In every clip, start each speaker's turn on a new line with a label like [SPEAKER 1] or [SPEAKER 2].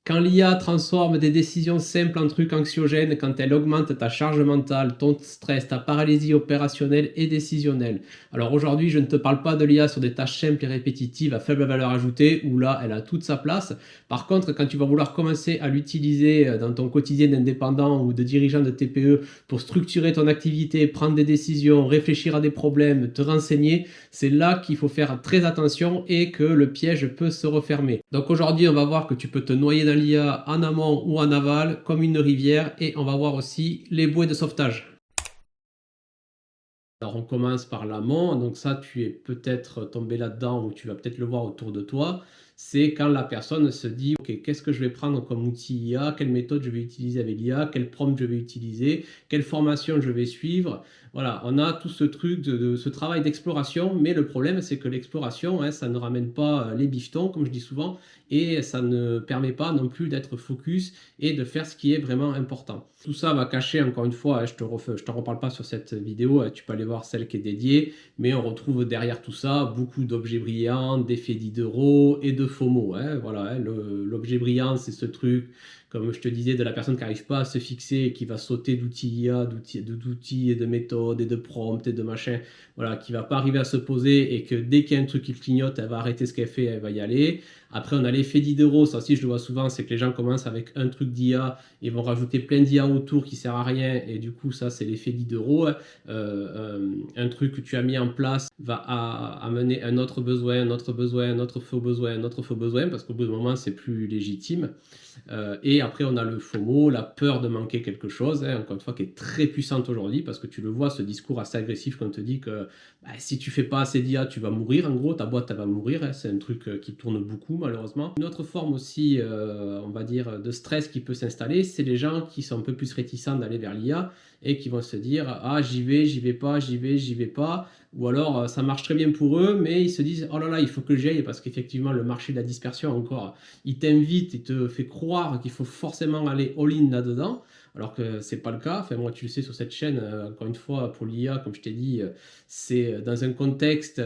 [SPEAKER 1] Quand l'IA transforme des décisions simples en trucs anxiogènes, quand elle augmente ta charge mentale, ton stress, ta paralysie opérationnelle et décisionnelle. Alors aujourd'hui, je ne te parle pas de l'IA sur des tâches simples et répétitives à faible valeur ajoutée, où là, elle a toute sa place. Par contre, quand tu vas vouloir commencer à l'utiliser dans ton quotidien d'indépendant ou de dirigeant de TPE pour structurer ton activité, prendre des décisions, réfléchir à des problèmes, te renseigner, c'est là qu'il faut faire très attention et que le piège peut se refermer. Donc aujourd'hui, on va voir que tu peux te noyer dans l'IA en amont ou en aval comme une rivière et on va voir aussi les bouées de sauvetage. Alors on commence par l'amont, donc ça tu es peut-être tombé là-dedans ou tu vas peut-être le voir autour de toi, c'est quand la personne se dit ok, qu'est-ce que je vais prendre comme outil IA, quelle méthode je vais utiliser avec l'IA, quel prompt je vais utiliser, quelle formation je vais suivre. Voilà, on a tout ce truc de ce travail d'exploration, mais le problème c'est que l'exploration, hein, ça ne ramène pas les bifetons comme je dis souvent, et ça ne permet pas non plus d'être focus et de faire ce qui est vraiment important. Tout ça va cacher, encore une fois, hein, je te reparle pas sur cette vidéo, tu peux aller voir celle qui est dédiée, mais on retrouve derrière tout ça beaucoup d'objets brillants, d'effets Diderot et de FOMO. Hein, voilà, hein, l'objet brillant, c'est ce truc, comme je te disais, de la personne qui n'arrive pas à se fixer et qui va sauter d'outils IA, d'outils et de méthodes et de prompts et de machin, voilà, qui va pas arriver à se poser et que dès qu'il y a un truc qui clignote, elle va arrêter ce qu'elle fait, elle va y aller. Après, on a l'effet Diderot, ça aussi je le vois souvent, c'est que les gens commencent avec un truc d'IA, ils vont rajouter plein d'IA autour qui sert à rien, et du coup, ça c'est l'effet Diderot. Un truc que tu as mis en place va amener un autre besoin, un autre besoin, un autre faux besoin, un autre faux besoin, parce qu'au bout d'un moment, c'est plus légitime. Et après, on a le FOMO, la peur de manquer quelque chose, hein, encore une fois, qui est très puissante aujourd'hui, parce que tu le vois, ce discours assez agressif qu'on te dit que bah, si tu fais pas assez d'IA, tu vas mourir, en gros, ta boîte, elle va mourir, hein, c'est un truc qui tourne beaucoup, malheureusement. Une autre forme aussi, on va dire, de stress qui peut s'installer, c'est les gens qui sont un peu plus réticents d'aller vers l'IA et qui vont se dire ah j'y vais pas, j'y vais pas, ou alors ça marche très bien pour eux, mais ils se disent oh là là il faut que j'y aille parce qu'effectivement le marché de la dispersion encore, il t'invite, il te fait croire qu'il faut forcément aller all-in là-dedans, alors que c'est pas le cas. Enfin moi tu le sais sur cette chaîne, encore une fois pour l'IA comme je t'ai dit, c'est dans un contexte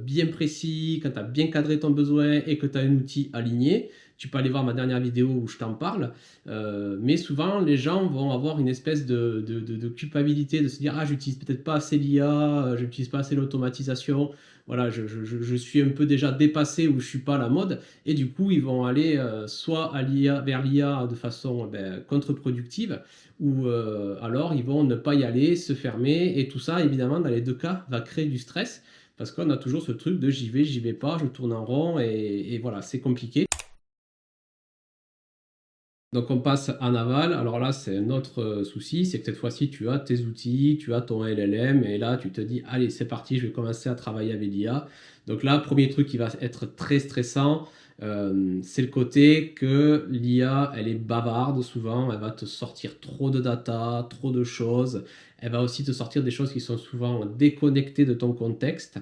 [SPEAKER 1] bien précis, quand tu as bien cadré ton besoin et que tu as un outil aligné. Tu peux aller voir ma dernière vidéo où je t'en parle. Mais souvent, les gens vont avoir une espèce de culpabilité de se dire ah, j'utilise peut-être pas assez l'IA, j'utilise pas assez l'automatisation. Voilà, je suis un peu déjà dépassé ou je suis pas à la mode. Et du coup, ils vont aller soit à l'IA, vers l'IA de façon contre-productive, ou alors ils vont ne pas y aller, se fermer. Et tout ça, évidemment, dans les deux cas, va créer du stress. Parce qu'on a toujours ce truc de j'y vais pas, je tourne en rond et voilà, c'est compliqué. Donc on passe en aval. Alors là, c'est un autre souci, c'est que cette fois-ci, tu as tes outils, tu as ton LLM, et là, tu te dis, allez, c'est parti, je vais commencer à travailler avec l'IA. Donc là, premier truc qui va être très stressant, c'est le côté que l'IA, elle est bavarde souvent, elle va te sortir trop de data, trop de choses. Elle va aussi te sortir des choses qui sont souvent déconnectées de ton contexte.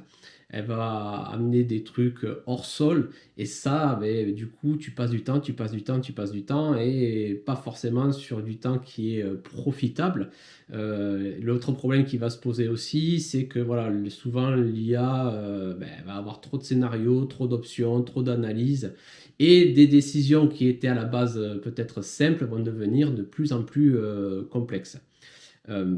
[SPEAKER 1] Elle va amener des trucs hors sol, et ça, ben, du coup, tu passes du temps, tu passes du temps, tu passes du temps, et pas forcément sur du temps qui est profitable. L'autre problème qui va se poser aussi, c'est que voilà, souvent l'IA ben, va avoir trop de scénarios, trop d'options, trop d'analyses, et des décisions qui étaient à la base peut-être simples vont devenir de plus en plus complexes. Euh,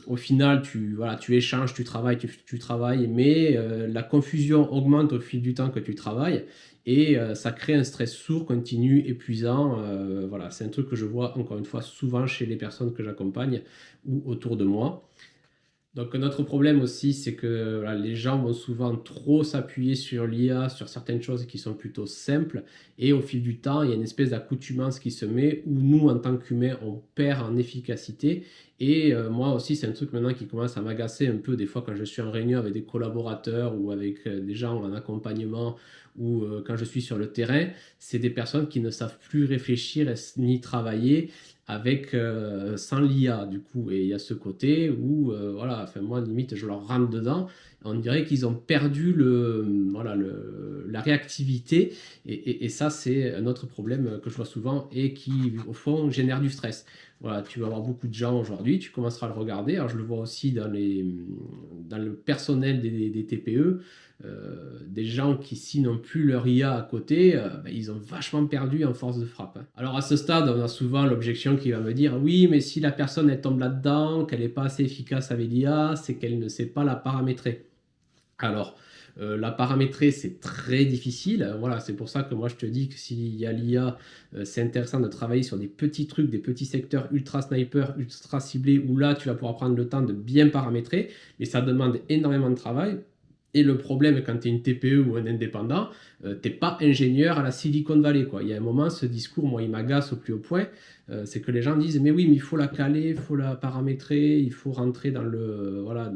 [SPEAKER 1] Au final, voilà, tu échanges, tu travailles, mais la confusion augmente au fil du temps que tu travailles, et ça crée un stress sourd, continu, épuisant. Voilà, c'est un truc que je vois encore une fois souvent chez les personnes que j'accompagne ou autour de moi. Donc notre problème aussi, c'est que voilà, les gens vont souvent trop s'appuyer sur l'IA, sur certaines choses qui sont plutôt simples, et au fil du temps, il y a une espèce d'accoutumance qui se met où nous, en tant qu'humains, on perd en efficacité. Et moi aussi, c'est un truc maintenant qui commence à m'agacer un peu des fois quand je suis en réunion avec des collaborateurs ou avec des gens en accompagnement, ou quand je suis sur le terrain, c'est des personnes qui ne savent plus réfléchir ni travailler avec sans l'IA du coup, et il y a ce côté où voilà, enfin moi limite je leur rentre dedans, on dirait qu'ils ont perdu voilà, la réactivité, et ça c'est un autre problème que je vois souvent et qui au fond génère du stress. Voilà, tu vas avoir beaucoup de gens aujourd'hui, tu commenceras à le regarder. Alors je le vois aussi dans le personnel des TPE. des gens qui, s'ils n'ont plus leur IA à côté, ben, ils ont vachement perdu en force de frappe, hein. Alors à ce stade, on a souvent l'objection qui va me dire oui, mais si la personne elle tombe là-dedans, qu'elle n'est pas assez efficace avec l'IA, c'est qu'elle ne sait pas la paramétrer. Alors, la paramétrer, c'est très difficile. Voilà, c'est pour ça que moi je te dis que s'il y a l'IA, c'est intéressant de travailler sur des petits trucs, des petits secteurs ultra sniper, ultra ciblés, où là tu vas pouvoir prendre le temps de bien paramétrer, mais ça demande énormément de travail. Et le problème, quand tu es une TPE ou un indépendant, tu n'es pas ingénieur à la Silicon Valley, quoi. Il y a un moment, ce discours, moi, il m'agace au plus haut point. C'est que les gens disent, mais oui, mais il faut la caler, il faut la paramétrer, il faut rentrer dans le, voilà,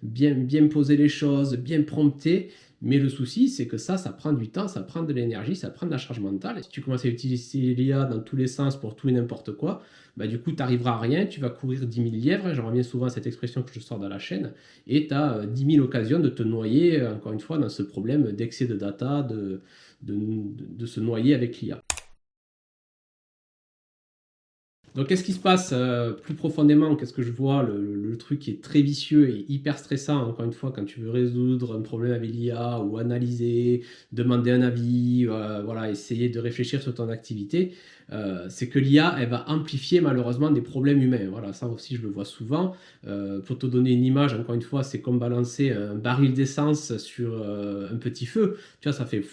[SPEAKER 1] bien poser les choses, bien prompter. Mais le souci, c'est que ça prend du temps, ça prend de l'énergie, ça prend de la charge mentale. Et si tu commences à utiliser l'IA dans tous les sens pour tout et n'importe quoi, bah, du coup, tu n'arriveras à rien, tu vas courir 10 000 lièvres. Je reviens souvent à cette expression que je sors dans la chaîne. Et tu as 10 000 occasions de te noyer, encore une fois, dans ce problème d'excès de data, de se noyer avec l'IA. Donc, qu'est-ce qui se passe plus profondément? Qu'est-ce que je vois? Le truc qui est très vicieux et hyper stressant, encore une fois, quand tu veux résoudre un problème avec l'IA ou analyser, demander un avis, voilà, essayer de réfléchir sur ton activité, c'est que l'IA, elle va amplifier malheureusement des problèmes humains. Voilà, ça aussi, je le vois souvent. Pour te donner une image, encore une fois, c'est comme balancer un baril d'essence sur un petit feu. Tu vois, ça fait...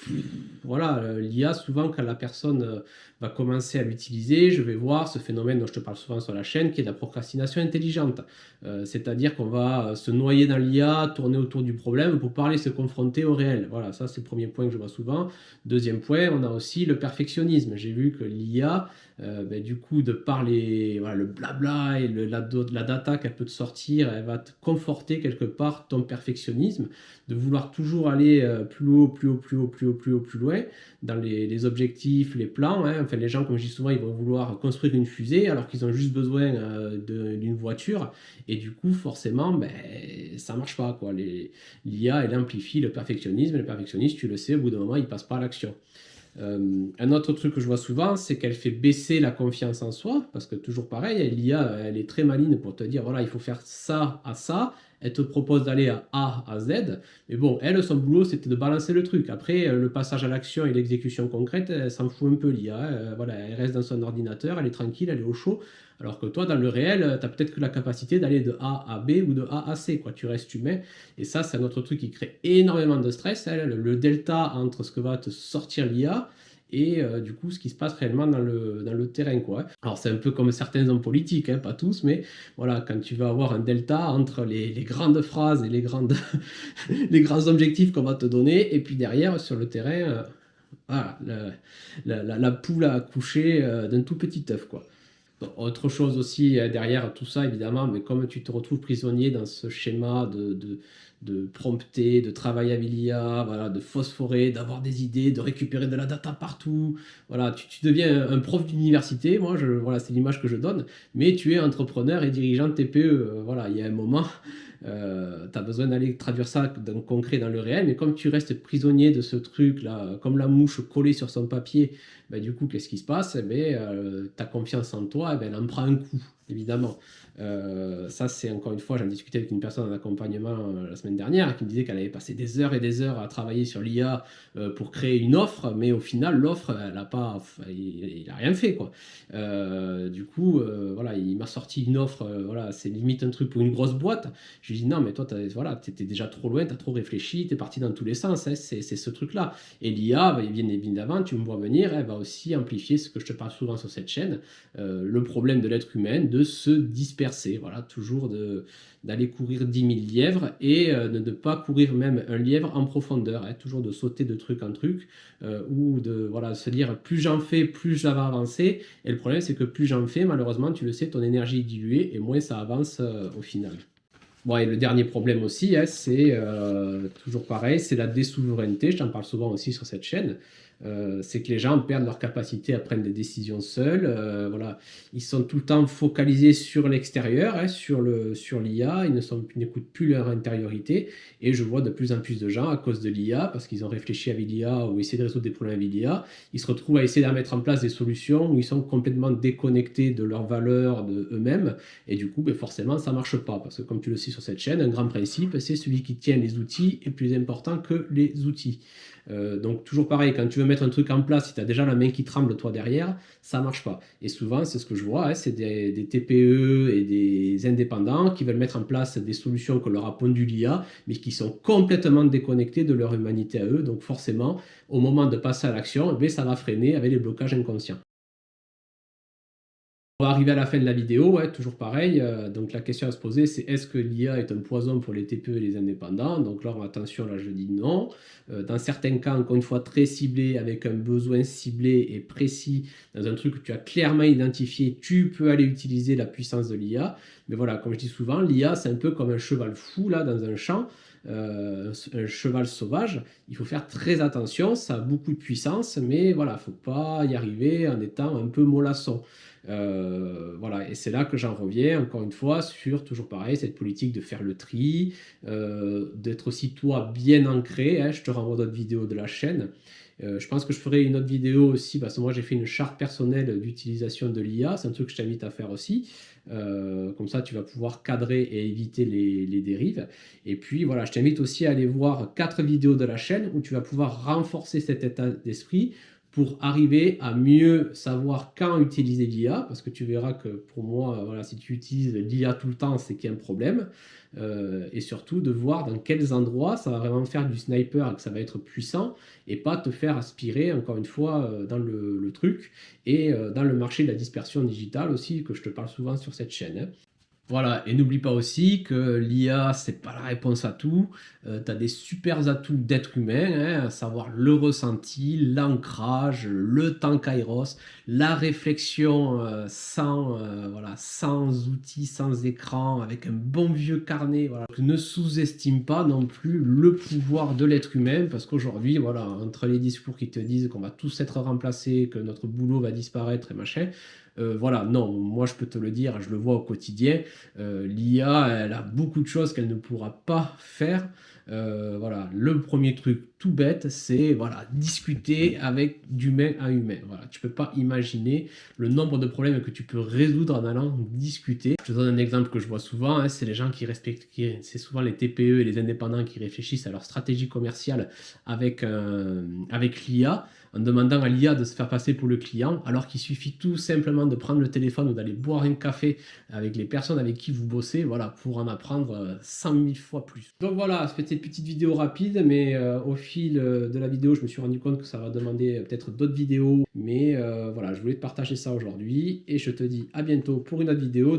[SPEAKER 1] Voilà, l'IA, souvent, quand la personne va commencer à l'utiliser, je vais voir ce phénomène dont je te parle souvent sur la chaîne, qui est la procrastination intelligente. C'est-à-dire qu'on va se noyer dans l'IA, tourner autour du problème pour parler, se confronter au réel. Voilà, ça c'est le premier point que je vois souvent. Deuxième point, on a aussi le perfectionnisme. J'ai vu que l'IA, ben, du coup, de par voilà, le blabla et la data qu'elle peut te sortir, elle va te conforter quelque part ton perfectionnisme, de vouloir toujours aller plus haut, plus haut, plus haut, plus haut, plus haut, plus loin, dans les objectifs, les plans, hein. Enfin, les gens, comme je dis souvent, ils vont vouloir construire une fusée alors qu'ils ont juste besoin d'une voiture. Et du coup, forcément, ben, ça marche pas, quoi. L'IA, elle amplifie le perfectionnisme. Et le perfectionnisme, tu le sais, au bout d'un moment, il passe pas à l'action. Un autre truc que je vois souvent, c'est qu'elle fait baisser la confiance en soi, parce que toujours pareil, l'IA, elle est très maligne pour te dire, voilà, il faut faire ça à ça, elle te propose d'aller à A à Z, mais bon, elle, son boulot, c'était de balancer le truc. Après, le passage à l'action et l'exécution concrète, elle s'en fout un peu, l'IA. Voilà, elle reste dans son ordinateur, elle est tranquille, elle est au chaud, alors que toi, dans le réel, tu as peut-être que la capacité d'aller de A à B ou de A à C, quoi. Tu restes humain, et ça, c'est un autre truc qui crée énormément de stress, hein, le delta entre ce que va te sortir l'IA et du coup ce qui se passe réellement dans le terrain, quoi. Alors c'est un peu comme certains hommes politiques, hein, pas tous, mais voilà, quand tu vas avoir un delta entre les grandes phrases et les grands objectifs qu'on va te donner, et puis derrière sur le terrain, voilà, la poule a accouché d'un tout petit œuf, quoi. Bon, autre chose aussi derrière tout ça, évidemment, mais comme tu te retrouves prisonnier dans ce schéma de prompter, de travailler avec l'IA, voilà, de phosphorer, d'avoir des idées, de récupérer de la data partout, voilà, tu deviens un prof d'université, moi, voilà, c'est l'image que je donne, mais tu es entrepreneur et dirigeant de TPE, voilà, il y a un moment, tu as besoin d'aller traduire ça dans concret dans le réel, mais comme tu restes prisonnier de ce truc-là, comme la mouche collée sur son papier, ben, du coup, qu'est-ce qui se passe? Eh ben, ta confiance en toi, eh ben, elle en prend un coup, évidemment. Ça, c'est encore une fois, j'en discutais avec une personne en accompagnement la semaine dernière qui me disait qu'elle avait passé des heures et des heures à travailler sur l'IA pour créer une offre, mais au final, l'offre, elle a pas, il a rien fait, quoi. Du coup, voilà, il m'a sorti une offre, voilà, c'est limite un truc pour une grosse boîte. Je lui dis non, mais toi, voilà, t'étais déjà trop loin, t'as trop réfléchi, t'es parti dans tous les sens, hein, c'est ce truc-là. Et l'IA, bah, bien évidemment, tu me vois venir, elle va aussi amplifier ce que je te parle souvent sur cette chaîne, le problème de l'être humain, de se disperser, voilà, toujours d'aller courir 10 000 lièvres et de ne pas courir même un lièvre en profondeur, hein, toujours de sauter de truc en truc, ou de voilà, se dire plus j'en fais, plus ça va avancer. Et le problème, c'est que plus j'en fais, malheureusement, tu le sais, ton énergie est diluée et moins ça avance au final. Bon, et le dernier problème aussi, hein, c'est toujours pareil, c'est la désouveraineté. Je t'en parle souvent aussi sur cette chaîne. C'est que les gens perdent leur capacité à prendre des décisions seuls. Voilà. Ils sont tout le temps focalisés sur l'extérieur, hein, sur l'IA, ils n'écoutent plus leur intériorité. Et je vois de plus en plus de gens, à cause de l'IA, parce qu'ils ont réfléchi avec l'IA ou essayé de résoudre des problèmes avec l'IA, ils se retrouvent à essayer de mettre en place des solutions où ils sont complètement déconnectés de leurs valeurs, de eux-mêmes. Et du coup, ben forcément, ça ne marche pas. Parce que comme tu le sais sur cette chaîne, un grand principe, c'est celui qui tient les outils est plus important que les outils. Donc toujours pareil, quand tu veux mettre un truc en place, si tu as déjà la main qui tremble toi derrière, ça marche pas. Et souvent, c'est ce que je vois, hein, c'est des TPE et des indépendants qui veulent mettre en place des solutions que leur a pondu l'IA, mais qui sont complètement déconnectés de leur humanité à eux. Donc forcément, au moment de passer à l'action, eh ça va freiner avec les blocages inconscients. On va arriver à la fin de la vidéo, ouais, toujours pareil. Donc la question à se poser, c'est est-ce que l'IA est un poison pour les TPE et les indépendants? Donc là, attention, là je dis non. Dans certains cas, encore une fois, très ciblé, avec un besoin ciblé et précis, dans un truc que tu as clairement identifié, tu peux aller utiliser la puissance de l'IA. Mais voilà, comme je dis souvent, l'IA, c'est un peu comme un cheval fou là dans un champ. Un cheval sauvage, il faut faire très attention, ça a beaucoup de puissance, mais voilà, il ne faut pas y arriver en étant un peu mollasson. Voilà, et c'est là que j'en reviens encore une fois sur toujours pareil, cette politique de faire le tri, d'être aussi toi bien ancré, hein. Je te renvoie d'autres vidéos de la chaîne. Je pense que je ferai une autre vidéo aussi parce que moi j'ai fait une charte personnelle d'utilisation de l'IA, c'est un truc que je t'invite à faire aussi. Comme ça tu vas pouvoir cadrer et éviter les dérives. Et puis voilà, je t'invite aussi à aller voir 4 vidéos de la chaîne où tu vas pouvoir renforcer cet état d'esprit pour arriver à mieux savoir quand utiliser l'IA, parce que tu verras que pour moi, voilà, si tu utilises l'IA tout le temps, c'est qu'il y a un problème, et surtout de voir dans quels endroits ça va vraiment faire du sniper et que ça va être puissant, et pas te faire aspirer, encore une fois, dans le truc, et dans le marché de la dispersion digitale aussi, que je te parle souvent sur cette chaîne, hein. Voilà, et n'oublie pas aussi que l'IA, c'est pas la réponse à tout. Tu as des super atouts d'être humain, hein, à savoir le ressenti, l'ancrage, le temps kairos, la réflexion voilà, sans outils, sans écran, avec un bon vieux carnet. Voilà. Ne sous-estime pas non plus le pouvoir de l'être humain, parce qu'aujourd'hui, voilà, entre les discours qui te disent qu'on va tous être remplacés, que notre boulot va disparaître et machin, voilà, non, moi je peux te le dire, je le vois au quotidien. L'IA, elle a beaucoup de choses qu'elle ne pourra pas faire. Voilà, le premier truc tout bête, c'est voilà, discuter avec d'humain à humain. Voilà, tu peux pas imaginer le nombre de problèmes que tu peux résoudre en allant discuter. Je te donne un exemple que je vois souvent, hein, c'est les gens qui respectent, c'est souvent les TPE et les indépendants qui réfléchissent à leur stratégie commerciale avec l'IA, en demandant à l'IA de se faire passer pour le client, alors qu'il suffit tout simplement de prendre le téléphone ou d'aller boire un café avec les personnes avec qui vous bossez, voilà, pour en apprendre 100 000 fois plus. Donc voilà, c'était une petite vidéo rapide, mais au fil de la vidéo, je me suis rendu compte que ça va demander peut-être d'autres vidéos, mais voilà, je voulais te partager ça aujourd'hui, et je te dis à bientôt pour une autre vidéo.